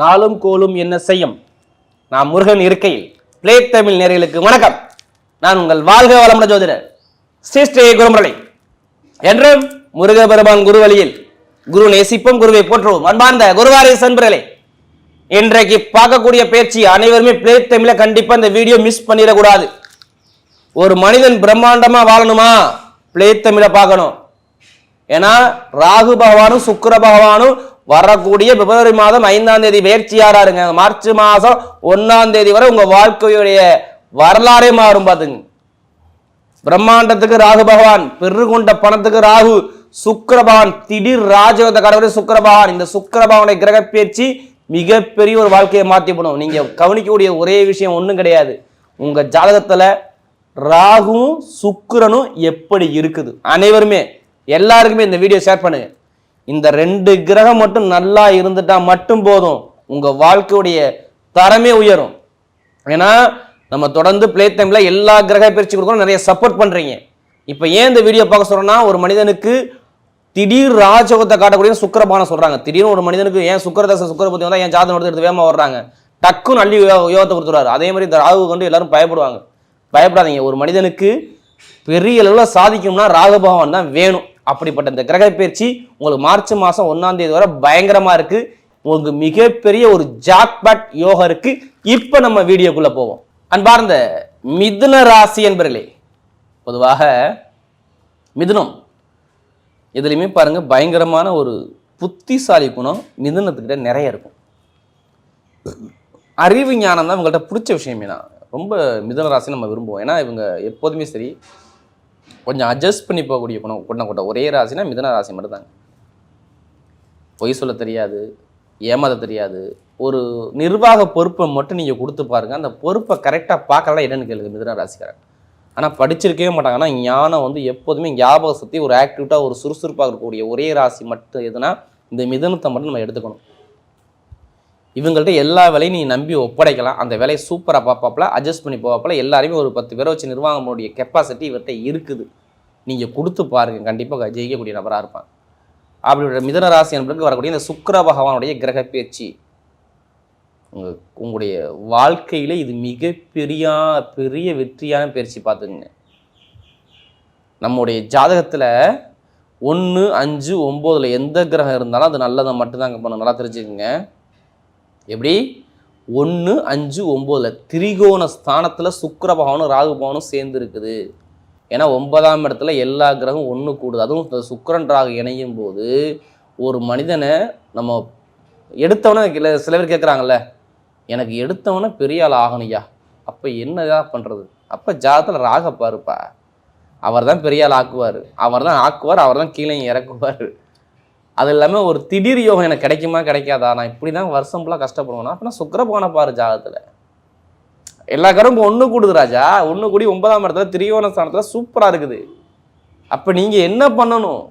நாளும் கோலும் என்ன செய்யும். நான் முருகன் இருக்கையில் பிளே தமிழ் நேயர்களுக்கு வணக்கம். நான் உங்கள் வாழ்க வளமுடன் ஜோதிடர் ஸ்ரீ குருமுரளி. என்றும் முருகபெருமான் குருவழியில் குரு நேசிப்போம், குருவை போற்றுவோம். அன்பார்ந்த குருவாரி சன்பர்களே, இன்றைக்கு பார்க்கக்கூடிய பேச்சு அனைவருமே பிளே தமிழ கண்டிப்பா இந்த வீடியோ மிஸ் பண்ணிடக்கூடாது. ஒரு மனிதன் பிரம்மாண்டமா வாழணுமா, பிளே தமிழ பார்க்கணும். ஏன்னா ராகு பகவானும் சுக்கிர பகவானும் வரக்கூடிய பிப்ரவரி மாதம் 5ஆம் தேதி பயிற்சியாராருங்க. மார்ச் மாதம் 1ஆம் தேதி வரை உங்க வாழ்க்கையுடைய வரலாறே மாறும். பாத்துங்க, பிரம்மாண்டத்துக்கு ராகு பகவான், பெருகொண்ட பணத்துக்கு ராகு, சுக்கிர பகவான் திடீர் ராஜயோக கடவுளை சுக்கிர பகவான். இந்த சுக்கிர பகவானுடைய கிரக பேச்சு மிகப்பெரிய ஒரு வாழ்க்கையை மாற்றிப்படும். நீங்க கவனிக்கக்கூடிய ஒரே விஷயம் ஒண்ணும் கிடையாது, உங்க ஜாதகத்துல ராகுவும் சுக்கிரனும் எப்படி இருக்குது. அனைவருமே எல்லாருக்குமே இந்த வீடியோ ஷேர் பண்ணுங்க. இந்த 2 கிரகம் மட்டும் நல்லா இருந்துட்டா மட்டும் போதும், உங்க வாழ்க்கையுடைய தரமே உயரும். ஏன்னா நம்ம தொடர்ந்து பிளே டைம்ல எல்லா கிரக பயிற்சி கொடுக்கணும், நிறைய சப்போர்ட் பண்றீங்க. இப்ப ஏன் இந்த வீடியோ பார்க்க சொல்றோம்னா, ஒரு மனிதனுக்கு திடீர் ராஜயோகத்தை காட்டக்கூடிய சுக்கிரபானம் சொல்றாங்க. திடீர்னு ஒரு மனிதனுக்கு ஏன் சுக்கிரதசை சுக்கிரபுத்தி வந்தா ஏன் ஜாதகம் எடுத்து வேகமா வர்றாங்க, டக்குன்னு அள்ளி யோகத்தை கொடுத்துருவாரு. அதே மாதிரி இந்த ராகு கொண்டு எல்லாரும் பயப்படுவாங்க. பயப்படாதீங்க. ஒரு மனிதனுக்கு பெரிய அளவுல சாதிக்கும்னா ராகு பகவான் தான் வேணும். அப்படிப்பட்ட இந்த கிரக பயிற்சி உங்களுக்கு மார்ச் மாசம் 1ஆம் தேதி வரை பயங்கரமா இருக்கு. உங்களுக்கு மிகப்பெரிய ஒரு ஜாக்பாட் யோகம் இருக்கு. இப்ப நம்ம வீடியோக்குள்ள போவோம். அன்பார்ந்த மிதுன ராசி என்பர்களே, பொதுவாக மிதுனம் இதுலையுமே பாருங்க பயங்கரமான ஒரு புத்திசாலி குணம் மிதுனத்துக்கிட்ட நிறைய இருக்கும். அறிவு ஞானம் தான் இவங்கள்ட்ட பிடிச்ச விஷயமே. நான் ரொம்ப மிதுன ராசி நம்ம விரும்புவோம். ஏன்னா இவங்க எப்போதுமே சரி கொஞ்சம் அட்ஜஸ்ட் பண்ணி போகக்கூடிய குணம் கொண்ட ஒரே ராசினா மிதுன ராசி மட்டும்தாங்க. பொய் சொல்ல தெரியாது, ஏமாத தெரியாது. ஒரு நிர்வாக பொறுப்பை மட்டும் நீங்கள் கொடுத்து பாருங்கள், அந்த பொறுப்பை கரெக்டாக பார்க்கலாம் என்னன்னு கேளுங்க மிதுன ராசிக்காரன். ஆனால் படிச்சிருக்கவே மாட்டாங்க. ஆனால் ஞானம் வந்து எப்போதுமே ஞாபக சக்தி, ஒரு ஆக்டிவிட்டாக ஒரு சுறுசுறுப்பாக இருக்கக்கூடிய ஒரே ராசி மட்டும் எதுனா இந்த மிதுனத்தை மட்டும் நம்ம எடுத்துக்கணும். இவங்கள்ட்ட எல்லா வேலையும் நீங்கள் நம்பி ஒப்படைக்கலாம். அந்த வேலையை சூப்பராக பார்ப்பாப்பில், அட்ஜஸ்ட் பண்ணி போவாப்பில். எல்லாருமே ஒரு 10 பேரை வச்சு நிர்வாகம் பண்ணக்கூடிய கெப்பாசிட்டி இவர்கிட்ட இருக்குது. நீங்கள் கொடுத்து பாருங்கள், கண்டிப்பாக ஜெயிக்கக்கூடிய நபராக இருப்பாங்க. அப்படின்ற மிதுன ராசி என்பதற்கு வரக்கூடிய இந்த சுக்கிர பகவானுடைய கிரக பேச்சு உங்களுடைய வாழ்க்கையில் இது பெரிய வெற்றியான பயிற்சி. பார்த்துக்குங்க, நம்முடைய ஜாதகத்தில் 1, 5, 9 எந்த கிரகம் இருந்தாலும் அது நல்லதை மட்டும்தாங்க பண்ணணும். நல்லா தெரிஞ்சுக்கோங்க. எப்படி 1, 5, 9 திரிகோண ஸ்தானத்தில் சுக்கிர பகவானும் ராகு பகவானும் சேர்ந்து இருக்குது. ஏன்னா 9ஆம் இடத்துல எல்லா கிரகம் ஒன்று கூடுது. அதுவும் சுக்கிரன் ராகு இணையும் போது ஒரு மனிதனை நம்ம எடுத்தவன சில பேர் கேட்குறாங்கல்ல, எனக்கு எடுத்தவன பெரிய ஆள் ஆகணுயா, அப்போ என்னதான் பண்ணுறது? அப்போ ஜாதகத்தில் ராக பாருப்பா, அவர் தான் பெரிய ஆள் ஆக்குவார், அவர் தான் கீழே இறக்குவார். அது இல்லாமல் ஒரு திடீர் யோகம் எனக்கு கிடைக்குமா கிடைக்காதா, நான் இப்படி தான் வருஷம் ஃபுல்லாக கஷ்டப்படுவேன்னா அப்படின்னா சுக்கிர பகவானை பாரு. ஜாதகத்தில் எல்லா கிரகமும் ஒன்று கூடுது ராஜா, ஒன்று கூடி 9ஆம் இடத்துல திரிகோண ஸ்தானத்தில் சூப்பராக இருக்குது. அப்போ நீங்கள் என்ன பண்ணணும்,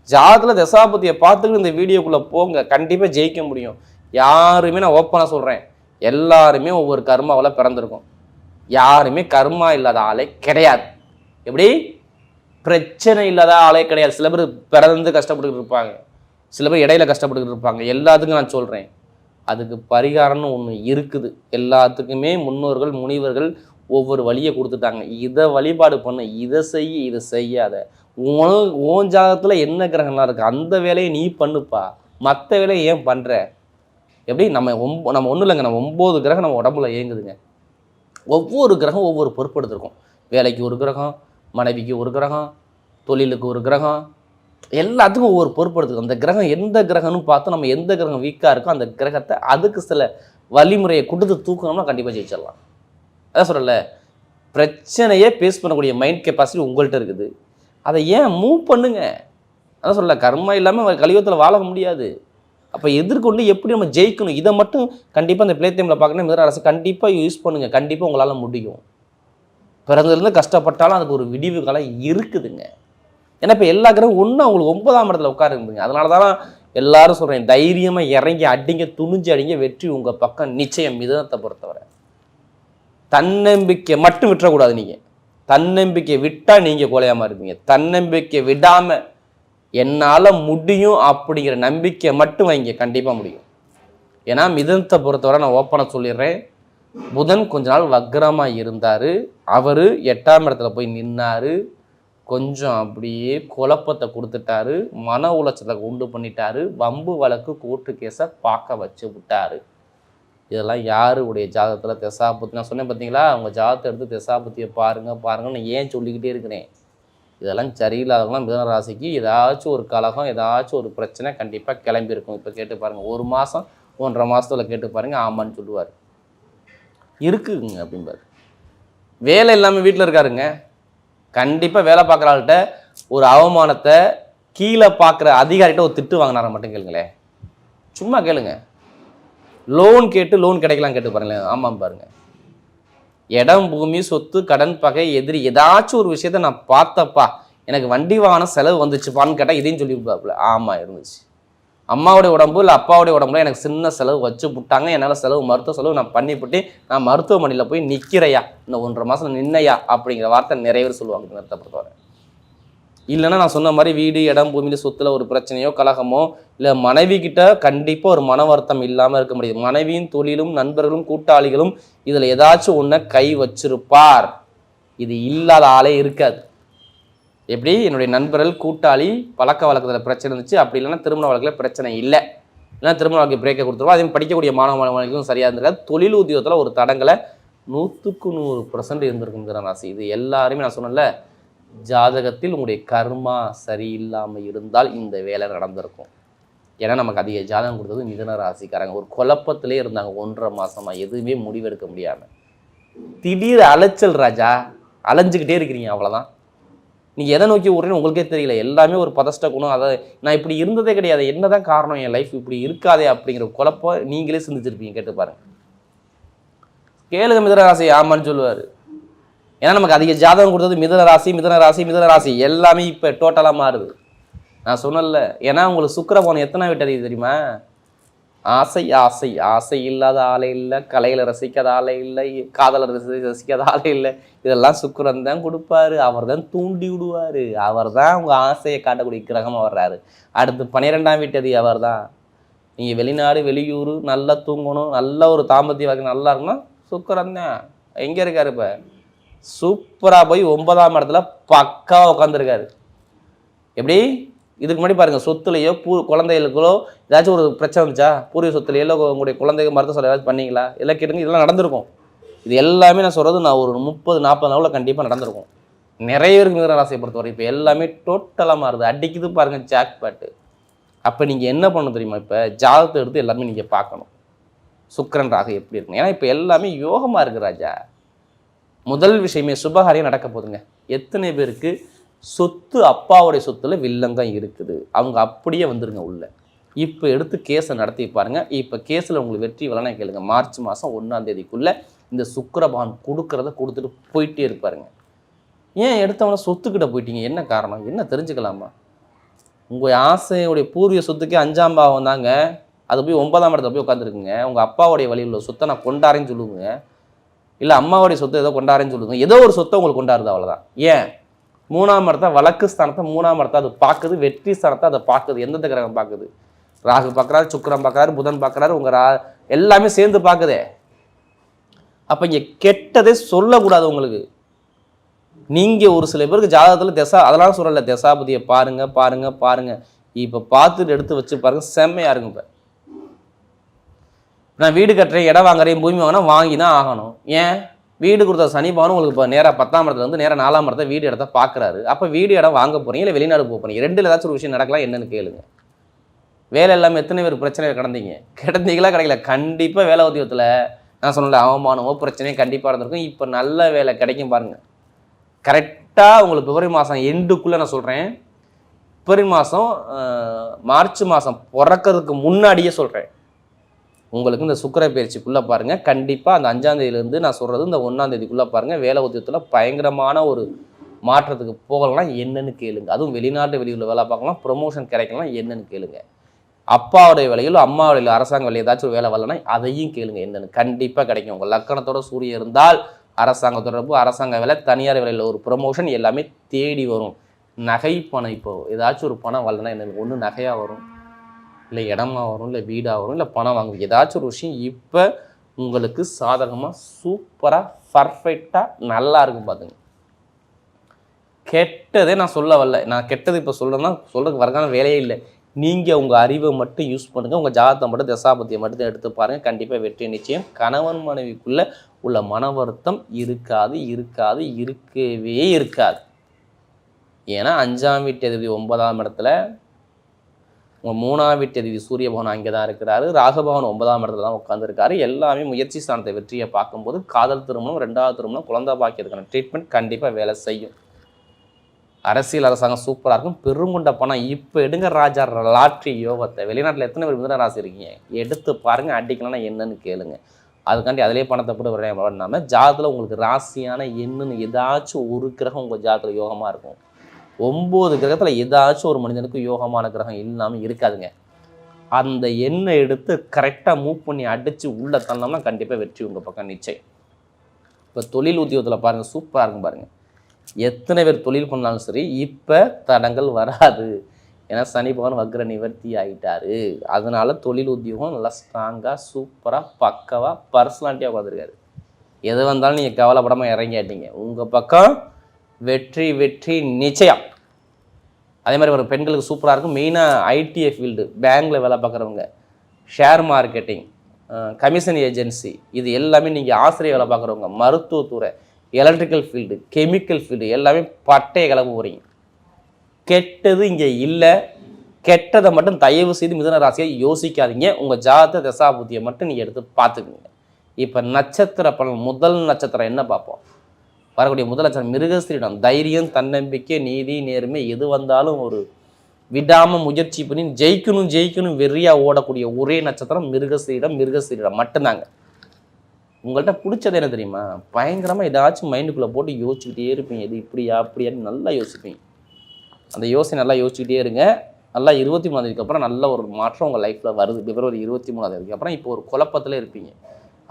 ஜாதகத்தில் தசாபதியை பார்த்துக்கிட்டு இந்த வீடியோக்குள்ளே போங்க, கண்டிப்பாக ஜெயிக்க முடியும். யாருமே நான் ஓப்பனாக சொல்கிறேன், எல்லாருமே ஒவ்வொரு கர்மாவில் பிறந்திருக்கும். யாருமே கர்மா இல்லாத ஆளே கிடையாது. எப்படி பிரச்சனை இல்லாத ஆளே கிடையாது. சில பேர் பிறந்து கஷ்டப்பட்டுக்கிட்டு இருப்பாங்க, சில பேர் இடையில கஷ்டப்பட்டுக்கிட்டு இருப்பாங்க. எல்லாத்துக்கும் நான் சொல்கிறேன், அதுக்கு பரிகாரம்னு ஒன்று இருக்குது. எல்லாத்துக்குமே முன்னோர்கள் முனிவர்கள் ஒவ்வொரு வழியை கொடுத்துட்டாங்க. இதை வழிபாடு பண்ண, இதை செய்ய, இதை செய்யாத. உன் ஜாதகத்தில் என்ன கிரகம்லாம் இருக்குது அந்த வேலையை நீ பண்ணுப்பா, மற்ற வேலையை ஏன் பண்ணுற? எப்படி நம்ம ஒன்றும் இல்லைங்க, நம்ம 9 கிரகம் நம்ம உடம்புல இயங்குதுங்க. ஒவ்வொரு கிரகம் ஒவ்வொரு பொறுப்பு எடுத்திருக்கோம். வேலைக்கு ஒரு கிரகம், மனைவிக்கு ஒரு கிரகம், தொழிலுக்கு ஒரு கிரகம், எல்லாத்துக்கும் ஒவ்வொரு பொறுப்பு எடுத்துக்கணும். அந்த கிரகம் எந்த கிரகம்னு பார்த்து நம்ம எந்த கிரகம் வீக்காக இருக்கோ அந்த கிரகத்தை அதுக்கு சில வழிமுறையை கொடுத்து தூக்கணும்னா கண்டிப்பாக ஜெயிச்சிடலாம். அதான் சொல்லலை, பிரச்சனையே பேஸ் பண்ணக்கூடிய மைண்ட் கெப்பாசிட்டி உங்கள்கிட்ட இருக்குது. அதை ஏன் மூவ் பண்ணுங்க. அதான் சொல்லலை, கர்மா இல்லாமல் கலியுகத்தில் வாழ முடியாது. அப்போ எதிர்கொண்டு எப்படி நம்ம ஜெயிக்கணும், இதை மட்டும் கண்டிப்பாக அந்த பிளே டைமில் பார்க்கணும். மிதுன ராசி கண்டிப்பாக யூஸ் பண்ணுங்கள், கண்டிப்பாக உங்களால் முடியும். பிறந்திருந்து கஷ்டப்பட்டாலும் அதுக்கு ஒரு விடிவு காலம் இருக்குதுங்க. ஏன்னா இப்போ எல்லா கிரகம் ஒன்று அவங்களுக்கு 9ஆம் இடத்துல உட்காருங்க. அதனால தான் எல்லாரும் சொல்கிறேன், தைரியமாக இறங்கி அடிங்க, துணிஞ்சு அடிங்க, வெற்றி உங்கள் பக்கம் நிச்சயம். மிதுனத்தை பொறுத்தவரை தன்னம்பிக்கை மட்டும் விட்டுறக்கூடாது. நீங்கள் தன்னம்பிக்கை விட்டால் நீங்கள் கோலையாமல் இருப்பீங்க. தன்னம்பிக்கை விடாமல் என்னால் முடியும் அப்படிங்கிற நம்பிக்கை மட்டும் வைங்க, கண்டிப்பாக முடியும். ஏன்னா மிதுனத்தை பொறுத்தவரை நான் ஓப்பனாக சொல்லிடுறேன், புதன் கொஞ்ச நாள் வக்ரமாக இருந்தார். அவர் 8ஆம் இடத்துல போய் நின்னார். கொஞ்சம் அப்படியே குழப்பத்தை கொடுத்துட்டாரு, மன உளைச்சலை உண்டு பண்ணிட்டாரு, வம்பு வழக்கு கோர்ட்டு கேஸை பார்க்க வச்சு விட்டாரு. இதெல்லாம் யாருடைய ஜாதகத்தில் திசாபுத்தி, நான் சொன்னேன் பார்த்தீங்களா, அவங்க ஜாதகத்தை எடுத்து திசாபுத்தியை பாருங்கன்னு ஏன் சொல்லிக்கிட்டே இருக்கிறேன். இதெல்லாம் சரியில்லாதவங்களாம் மிதுன ராசிக்கு ஏதாச்சும் ஒரு கலகம், ஏதாச்சும் ஒரு பிரச்சனை கண்டிப்பாக கிளம்பியிருக்கும். இப்போ கேட்டு பாருங்கள், 1 மாதம் 1.5 மாதத்தில் கேட்டு பாருங்கள், ஆமான்னு சொல்லுவார். இருக்குங்க அப்படிம்பார். வேலை இல்லாமல் வீட்டில் இருக்காருங்க, கண்டிப்பாக வேலை பார்க்குற ஆள்கிட்ட ஒரு அவமானத்தை, கீழே பார்க்குற அதிகாரிகிட்ட ஒரு திட்டு வாங்கினார மட்டும் கேளுங்களேன். சும்மா கேளுங்க. லோன் கேட்டு லோன் கிடைக்கலாம் கேட்டு பாருங்களேன், ஆமாம் பாருங்க. இடம், பூமி, சொத்து, கடன், பகை, எதிரி, ஏதாச்சும் ஒரு விஷயத்த நான் பார்த்தப்பா, எனக்கு வண்டி வாகனம் செலவு வந்துச்சுப்பான்னு கேட்டால் இதையும் சொல்லியிருப்பாப்புல, ஆமாம் இருந்துச்சு. அம்மாவுடைய உடம்பு இல்லை அப்பாவுடைய உடம்புல எனக்கு சின்ன செலவு வச்சு விட்டாங்க, என்னால் செலவு மருத்துவ செலவு நான் பண்ணிவிட்டு நான் மருத்துவமனையில் போய் நிற்கிறையா, இந்த 1.5 மாதம் நின்னையா அப்படிங்கிற வார்த்தை நிறைய பேர் சொல்லுவாங்க நேரத்தை பொறுத்தவரை. இல்லைன்னா நான் சொன்ன மாதிரி வீடு, இடம், பூமியில் சொத்துல ஒரு பிரச்சனையோ கலகமோ, இல்லை மனைவி கிட்ட கண்டிப்பாக ஒரு மன வருத்தம் இல்லாமல் இருக்க முடியாது. மனைவியின் தொழிலும் நண்பர்களும் கூட்டாளிகளும் இதில் ஏதாச்சும் ஒன்றை கை வச்சிருப்பார். இது இல்லாத ஆளே இருக்காது. எப்படி என்னுடைய நண்பர்கள் கூட்டாளி பழக்க வழக்கத்தில் பிரச்சனை இருந்துச்சு, அப்படி இல்லைன்னா திருமண வழக்கில் பிரச்சனை இல்லை, இல்லைன்னா திருமண வாழ்க்கை பிரேக்கை கொடுத்துருவோம். அதே படிக்கக்கூடிய மாணவ மாணவர்களுக்கும் சரியாக இருந்திருக்காது. தொழில் உத்தியோகத்தில் ஒரு தடங்களை 100க்கு 100% இருந்திருக்குங்கிற ராசி. இது எல்லாருமே நான் சொன்னல, ஜாதகத்தில் உங்களுடைய கர்மா சரியில்லாமல் இருந்தால் இந்த வேலை நடந்திருக்கும். ஏன்னா நமக்கு அதிக ஜாதகம் கொடுத்தது மிதுன ராசிக்காரங்க. ஒரு குழப்பத்திலே இருந்தாங்க 1.5 மாதமாக, எதுவுமே முடிவெடுக்க முடியாமல். திடீர் அலைச்சல் ராஜா, அலைஞ்சிக்கிட்டே இருக்கிறீங்க, அவ்வளோதான். நீங்கள் எதை நோக்கி ஓடுறீன்னு உங்களுக்கே தெரியல. எல்லாமே ஒரு பதஷ்ட குணம். அதை நான் இப்படி இருந்ததே கிடையாது, என்னதான் காரணம், என் லைஃப் இப்படி இருக்காதே அப்படிங்கிற குழப்பம் நீங்களே சிந்திச்சிருப்பீங்க. கேட்டு பாருங்க, கேளுங்க. மிதுன ராசி ஆமான்னு சொல்லுவார். ஏன்னா நமக்கு அதிக ஜாதகம் கொடுத்தது மிதுன ராசி மிதுன ராசி மிதுன ராசி எல்லாமே இப்போ டோட்டலாக மாறுது. நான் சொன்னல, ஏன்னா உங்களுக்கு சுக்கிரபவன் எத்தனை விட்டது தெரியுமா? ஆசை ஆசை ஆசை இல்லாத ஆளே இல்லை, கலையில் ரசிக்காத ஆளே இல்லை, காதலர் ரசிக்காத ஆளே இல்லை. இதெல்லாம் சுக்கிரன் தான் கொடுப்பாரு, அவர் தான் தூண்டி விடுவார், அவர் தான் உங்கள் ஆசையை காட்டக்கூடிய கிரகமாக வர்றாரு. அடுத்து 12ஆம் வீட்டது அவர் தான். நீங்கள் வெளிநாடு வெளியூர் நல்லா தூங்கணும், நல்ல ஒரு தாம்பத்திய வாழ்க்கை நல்லா இருக்கணும், சுக்கிரன் தான். எங்கே இருக்காரு இப்போ? சூப்பராக போய் 9ஆம் இடத்துல பக்காவாக உட்காந்துருக்காரு. எப்படி? இதுக்கு முன்னாடி பாருங்கள், சொத்துலையோ குழந்தைகளுக்கோ ஏதாச்சும் ஒரு பிரச்சனை இருந்துச்சா? பூர்வீக சொத்துலையோ இல்லை உங்களுடைய குழந்தைங்க மருத்துவ செலவு ஏதாச்சும் பண்ணீங்களா? எல்லாம் கேட்டுங்க, இதெல்லாம் நடந்திருக்கும். இது எல்லாமே நான் சொல்கிறது நான் ஒரு 30-40 நாளில் கண்டிப்பாக நடந்திருக்கும். நிறைய பேருக்கு மிதுன ராசியை பொறுத்தவரை இப்போ எல்லாமே டோட்டலாக மாறுது, அடிக்குது பாருங்கள் ஜாக் பாட்டு. அப்போ நீங்கள் என்ன பண்ணணும் தெரியுமா? இப்போ ஜாதகத்தை எடுத்து எல்லாமே நீங்கள் பார்க்கணும், சுக்கிரன் ராகு எப்படி இருக்குன்னு. ஏன்னா இப்போ எல்லாமே யோகமாக இருக்குது ராஜா. முதல் விஷயமே சுபகாரியம் நடக்க போதுங்க. எத்தனை பேருக்கு சொத்து, அப்பாவுடைய சொத்துல வில்லங்கம் இருக்குது, அவங்க அப்படியே வந்துருங்க உள்ள. இப்போ எடுத்து கேஸை நடத்தி பாருங்க. இப்போ கேஸில் உங்களுக்கு வெற்றி வரலன்னா கேளுங்க, மார்ச் மாதம் 1ஆம் தேதிக்குள்ளே இந்த சுக்கிரபகவான் கொடுக்கறத கொடுத்துட்டு போயிட்டே இருப்பாருங்க. ஏன் எடுத்தவன சொத்துக்கிட்ட போயிட்டீங்க, என்ன காரணம், என்ன தெரிஞ்சுக்கலாமா? உங்கள் ஆசையுடைய பூர்வீக சொத்துக்கே 5ஆம் பாவம் தாங்க, அது போய் 9ஆம் இடத்துல போய் உட்காந்துருக்குங்க. உங்கள் அப்பாவுடைய வழியில் உள்ள சொத்தை நான் கொண்டாரேன்னு சொல்லுங்க, இல்லை அம்மாவுடைய சொத்தை ஏதோ கொண்டாரேன்னு சொல்லுங்க, ஏதோ ஒரு சொத்தை உங்களுக்கு கொண்டாடுது, அவ்வளோதான். ஏன்? 3ஆம் இடத்தை, வழக்கு ஸ்தானத்தை 3ஆம் இடத்தை அது பார்க்குது, வெற்றி ஸ்தானத்தை அதை பார்க்குது. எந்தெந்த கிரகம் பார்க்குது? ராகு பார்க்குறாரு, சுக்கிரன் பார்க்குறாரு, புதன் பார்க்குறாரு, உங்கள் எல்லாமே சேர்ந்து பார்க்குதே. அப்போ இங்கே கெட்டதே சொல்லக்கூடாது உங்களுக்கு. நீங்கள் ஒரு சில பேருக்கு ஜாதகத்தில் அதெல்லாம் சொல்லலை, தசாபதியை பாருங்க பாருங்க பாருங்க, இப்போ பார்த்துட்டு எடுத்து வச்சு பாருங்க, செம்மையாக இருங்க. இப்போ நான் வீடு கட்டுறேன், இடம் வாங்குறேன், பூமி வாங்கினா வாங்கி தான் ஆகணும். ஏன்? வீடு கொடுத்த சனி பகவான் உங்களுக்கு இப்போ நேராக 10ஆம் இடத்துல வந்து நேராக 4ஆம் இடத்த வீடு இடத்த பார்க்குறாரு. அப்போ வீடு இடம் வாங்க போகிறீங்க, இல்லை வெளிநாடு போக போகிறீங்க, ரெண்டில் ஏதாச்சும் ஒரு விஷயம் நடக்கலாம். என்னன்னு கேளுங்க. வேலை இல்லாமல் எத்தனை பேர் பிரச்சனைகள் கிடந்தீங்களா? கிடைக்கல. கண்டிப்பாக வேலை உத்தியோகத்தில் நான் சொன்னல, அவமானமோ பிரச்சனையோ கண்டிப்பாக இருந்திருக்கும். இப்போ நல்ல வேலை கிடைக்கும் பாருங்கள். கரெக்டாக உங்களுக்கு பிப்ரவரி மாதம் எண்டுக்குள்ளே நான் சொல்கிறேன், பிப்ரவரி மாதம் மார்ச் மாதம் பிறக்கிறதுக்கு முன்னாடியே சொல்கிறேன், உங்களுக்கு இந்த சுக்கிர பயிற்சிக்குள்ளே பாருங்கள். கண்டிப்பாக அந்த 5ஆம் தேதியிலேருந்து நான் சொல்கிறது இந்த 1ஆம் தேதிக்குள்ளே பாருங்கள், வேலை உத்தியோகத்தில் பயங்கரமான ஒரு மாற்றத்துக்கு போகலாம். என்னன்னு கேளுங்க. அதுவும் வெளிநாட்டு வெளியூரில் வேலை பார்க்கலாம், ப்ரொமோஷன் கிடைக்கலாம். என்னன்னு கேளுங்க. அப்பாவுடைய வேலையில் அம்மாவுடைய அரசாங்க வேலை ஏதாச்சும் ஒரு வேலை வரலன்னா அதையும் கேளுங்க, என்னன்னு. கண்டிப்பாக கிடைக்கும். உங்கள் லக்கணத்தோட சூரியன் இருந்தால் அரசாங்க தொடர்பு, அரசாங்க வேலை, தனியார் வேலையில் ஒரு ப்ரொமோஷன் எல்லாமே தேடி வரும். நகை பணம், இப்போ ஏதாச்சும் ஒரு பணம் வரலன்னா என்னென்னு, ஒன்று நகையாக வரும், இல்லை இடமா வரும், இல்லை வீடாக வரும், இல்லை பணம் வாங்கும், ஏதாச்சும் ஒரு விஷயம் இப்போ உங்களுக்கு சாதகமாக சூப்பராக பர்ஃபெக்டாக நல்லா இருக்கும். பார்த்துங்க, கெட்டதே நான் சொல்ல வரல. நான் கெட்டது இப்போ சொல்கிறேன்னா சொல்கிறதுக்கு வரக்கான வேலையே இல்லை. நீங்கள் உங்கள் அறிவை மட்டும் யூஸ் பண்ணுங்கள், உங்கள் ஜாதகத்தை மட்டும் தசாபதியை மட்டும் எடுத்து பாருங்கள், கண்டிப்பாக வெற்றி நிச்சயம். கணவன் மனைவிக்குள்ளே உள்ள மன வருத்தம் இருக்காது, இருக்கவே இருக்காது. ஏன்னா 5ஆம் வீட்டு அதிபதி 9ஆம் இடத்துல, உங்கள் 3ஆம் வீட்டு அதிபதி சூரிய பகவான் அங்கே தான் இருக்கிறாரு, ராகுபகவான் 9ஆம் இடத்துல தான் உட்காந்துருக்காரு. எல்லாமே முயற்சி ஸ்தானத்தை வெற்றியை பார்க்கும்போது காதல் திருமணம், 2வது திருமணம், குழந்தை பாக்கியத்துக்கான ட்ரீட்மெண்ட் கண்டிப்பாக வேலை செய்யும். அரசியல் அரசாங்கம் சூப்பராக இருக்கும். பெருங்குண்ட பணம் இப்போ எடுங்க ராஜா, லாட்ரி யோகத்தை. வெளிநாட்டில் எத்தனை பேர் மிதுன ராசி இருக்கீங்க, எடுத்து பாருங்கள், அடிக்கலன்னா என்னன்னு கேளுங்க. அதுக்காண்டி அதிலே பணத்தை போட்டு பண்ணாமல் ஜாதத்தில் உங்களுக்கு ராசியான எண்ணுன்னு ஏதாச்சும் ஒரு கிரகம் உங்கள் ஜாதத்தில் யோகமாக இருக்கும். 9 கிரகத்தில் ஏதாச்சும் ஒரு மனிதனுக்கு யோகமான கிரகம் இல்லாமல் இருக்காதுங்க. அந்த எண்ணை எடுத்து கரெக்டாக மூவ் பண்ணி அடித்து உள்ளே தள்ளோம்னா கண்டிப்பாக வெற்றி உங்கள் பக்கம் நிச்சயம். இப்போ தொழில் உத்தியோகத்தில் பாருங்கள், சூப்பராக இருக்கும் பாருங்கள். எத்தனை பேர் தொழில் பண்ணாலும் சரி இப்போ தடங்கள் வராது. ஏன்னா சனி பகவான் வக்ர நிவர்த்தி ஆகிட்டாரு. அதனால தொழில் உத்தியோகம் நல்லா ஸ்ட்ராங்காக சூப்பராக பக்காவாக பர்சனாலிட்டியாக உட்காந்துருக்காரு. எது வந்தாலும் நீங்கள் கவலைப்படாமல் இறங்கிட்டீங்க, உங்கள் பக்கம் வெற்றி வெற்றி நிச்சயம். அதே மாதிரி ஒரு பெண்களுக்கு சூப்பராக இருக்கும். மெயினாக ஐடிஐ ஃபீல்டு, பேங்கில் வேலை பார்க்குறவங்க, ஷேர் மார்க்கெட்டிங், கமிஷன் ஏஜென்சி, இது எல்லாமே நீங்கள் ஆசிரியர் வேலை பார்க்குறவங்க, மருத்துவத்துறை, எலக்ட்ரிக்கல் ஃபீல்டு, கெமிக்கல் ஃபீல்டு, எல்லாமே பட்டையை கிளம்ப போகிறீங்க. கெட்டது இங்கே இல்லை. கெட்டதை மட்டும் தயவு செய்து மிதுன ராசியை யோசிக்காதீங்க. உங்கள் ஜாதக தசாபுத்தியை மட்டும் நீங்கள் எடுத்து பார்த்துக்குங்க. இப்போ நட்சத்திர பலன், முதல் நட்சத்திரம் என்ன பார்ப்போம். வரக்கூடிய முதல் நட்சத்திரம் மிருகஸ்ரீடம். தைரியம், தன்னம்பிக்கை, நீதி, நேர்மை, எது வந்தாலும் ஒரு விடாமல் முயற்சி பண்ணி ஜெயிக்கணும் வெறியாக ஓடக்கூடிய ஒரே நட்சத்திரம் மிருகஸ்ரீடம் மட்டும்தாங்க. உங்கள்கிட்ட பிடிச்சது என்ன தெரியுமா, பயங்கரமாக ஏதாச்சும் மைண்டுக்குள்ளே போட்டு யோசிச்சுக்கிட்டே இருப்பீங்க. இது இப்படியா அப்படியான்னு நல்லா யோசிப்பீங்க. அந்த யோசனை நல்லா யோசிச்சுக்கிட்டே இருங்க. நல்லா 23ஆம் தேதிக்கு அப்புறம் நல்ல ஒரு மாற்றம் உங்கள் லைஃப்பில் வருது. பிப்ரவரி 23ஆம் தேதிக்கு அப்புறம் இப்போ ஒரு குழப்பத்தில் இருப்பீங்க.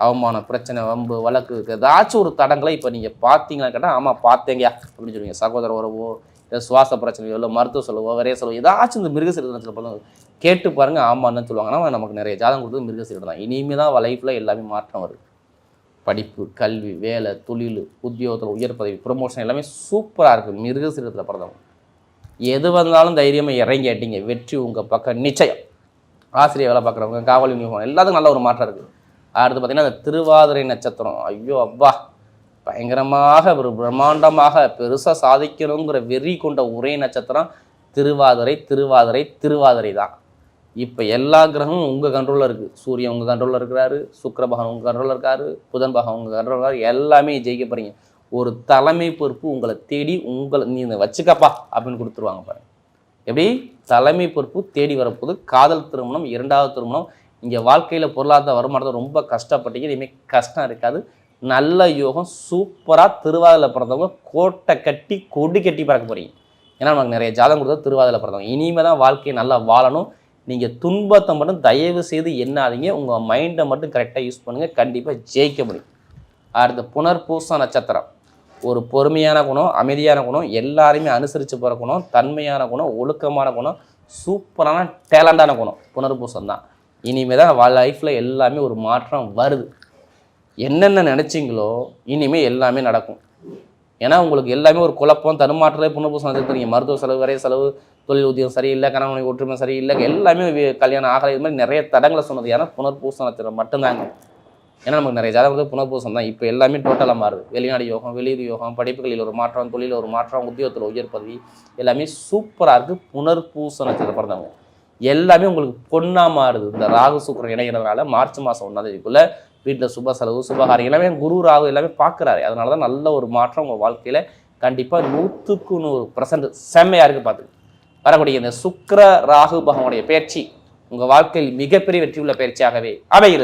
அவமானம், பிரச்சனை, வம்பு, வழக்கு, ஏதாச்சும் ஒரு தடங்களை இப்போ நீங்கள் பார்த்தீங்கன்னா கேட்டால் ஆமாம் பார்த்தேங்க அப்படின்னு சொல்லுவீங்க. சகோதர உறவோ, இல்லை சுவாச பிரச்சனையோ, இல்லை மருத்துவ செலவோ, வேறைய செலவோ, ஏதாச்சும் இந்த மிருகசீரிடம் கேட்டு பாருங்கள் ஆமான்னு சொல்லுவாங்க. ஆனால் நமக்கு நிறைய ஜாதகம் கொடுத்தது மிருகசீரிடம் தான். இனிமேல் தான் லைஃப்பில் எல்லாமே மாற்றம் வருது. படிப்பு, கல்வி, வேலை, தொழில், உத்தியோகத்தில் உயர் பதவி, ப்ரொமோஷன் எல்லாமே சூப்பராக இருக்குது மிருகசீரிடத்தில் பிறந்தவங்க. எது வந்தாலும் தைரியமாக இறங்கிட்டீங்க, வெற்றி உங்கள் பக்கம் நிச்சயம். ஆசிரியர் வேலை பார்க்குறவங்க, காவல் யூனிஃபார்ம், எல்லாத்துக்கும் நல்ல ஒரு மாற்றம் இருக்குது. அடுத்து பார்த்திங்கன்னா அந்த திருவாதிரை நட்சத்திரம், ஐயோ அப்பா, பயங்கரமாக ஒரு பிரம்மாண்டமாக பெருசாக சாதிக்கணுங்கிற வெறி கொண்ட ஒரே நட்சத்திரம் திருவாதிரை தான். இப்போ எல்லா கிரகமும் உங்கள் கண்ட்ரோலில் இருக்குது. சூரியன் உங்கள் கண்ட்ரோலில் இருக்கிறாரு, சுக்கிர பகவான் உங்கள் கண்ட்ரோலில் இருக்காரு, புதன் பகவான் உங்கள் கண்ட்ரோலில் இருக்காரு. எல்லாமே ஜெயிக்க போகிறீங்க. ஒரு தலைமை பொறுப்பு உங்களை தேடி நீ வச்சுக்கப்பா அப்படின்னு கொடுத்துருவாங்க பாருங்க. எப்படி தலைமை பொறுப்பு தேடி வரப்போது. காதல் திருமணம், 2வது திருமணம், இங்கே வாழ்க்கையில் பொருளாதார வருமானத்தை ரொம்ப கஷ்டப்பட்டீங்க, இனிமேல் கஷ்டம் இருக்காது. நல்ல யோகம் சூப்பராக. திருவாதிரையில் பிறந்தவங்க கோட்டை கட்டி கொடி கட்டி பறக்க போகிறீங்க. ஏன்னா நமக்கு நிறைய ஜாதகம் கொடுத்தா திருவாதிரையில் பிறந்தவங்க. இனிமேல் தான் வாழ்க்கையை நல்லா வாழணும். நீங்கள் துன்பத்தை மட்டும் தயவு செய்து எண்ணாதீங்க. உங்கள் மைண்டை மட்டும் கரெக்டாக யூஸ் பண்ணுங்கள், கண்டிப்பாக ஜெயிக்க முடியும். அடுத்து புனர்பூச நட்சத்திரம். ஒரு பொறுமையான குணம், அமைதியான குணம், எல்லாரையுமே அனுசரித்து போகிற குணம், தன்மையான குணம், ஒழுக்கமான குணம், சூப்பரான டேலண்டான குணம் புனர்பூசம் தான். இனிமேல் தான் லைஃப்பில் எல்லாமே ஒரு மாற்றம் வருது. என்னென்ன நினச்சிங்களோ இனிமேல் எல்லாமே நடக்கும். ஏன்னா உங்களுக்கு எல்லாமே ஒரு குழப்பம், தடுமாற்றலே புனர்பூசம் நட்சத்திரம். மருத்துவ செலவு, வரைய செலவு, தொழில் உத்தியோகம் சரியில்லை, கணவனை ஒற்றுமை சரியில்லை, எல்லாமே கல்யாணம் ஆகலை, இது மாதிரி நிறைய தடங்களை சொன்னது ஏன்னா புனர்பூச நட்சத்திரம் மட்டும்தாங்க. ஏன்னா நமக்கு நிறைய ஜாதகம் புனர்பூசம் தான். இப்போ எல்லாமே டோட்டலாக மாறுது. வெளிநாடு யோகம், வெளியூர் யோகம், படிப்புகளில் ஒரு மாற்றம், தொழிலில் ஒரு மாற்றம், உத்தியோகத்தில் உயர் பதவி, எல்லாமே சூப்பராக இருக்குது. புனர்பூச நட்சத்திரம் பிறந்தவங்க எல்லாமே உங்களுக்கு பொண்ணாக மாறுது. இந்த ராகு சுக்கிரன் இணைகிறதுனால மார்ச் மாதம் 1ஆம் தேதிக்குள்ளே வீட்டில் சுப செலவு, சுபகாரியம் எல்லாமே குரு ராகு எல்லாமே பார்க்குறாரு. அதனால தான் நல்ல ஒரு மாற்றம் உங்கள் வாழ்க்கையில் கண்டிப்பாக 100க்கு 100% செம்மையாக இருக்குது. பார்த்துக்கு வரக்கூடிய இந்த சுக்கிர ராகு பகவானுடைய பயிற்சி உங்கள் வாழ்க்கையில் மிகப்பெரிய வெற்றி உள்ள பயிற்சியாகவே அமைகிறது.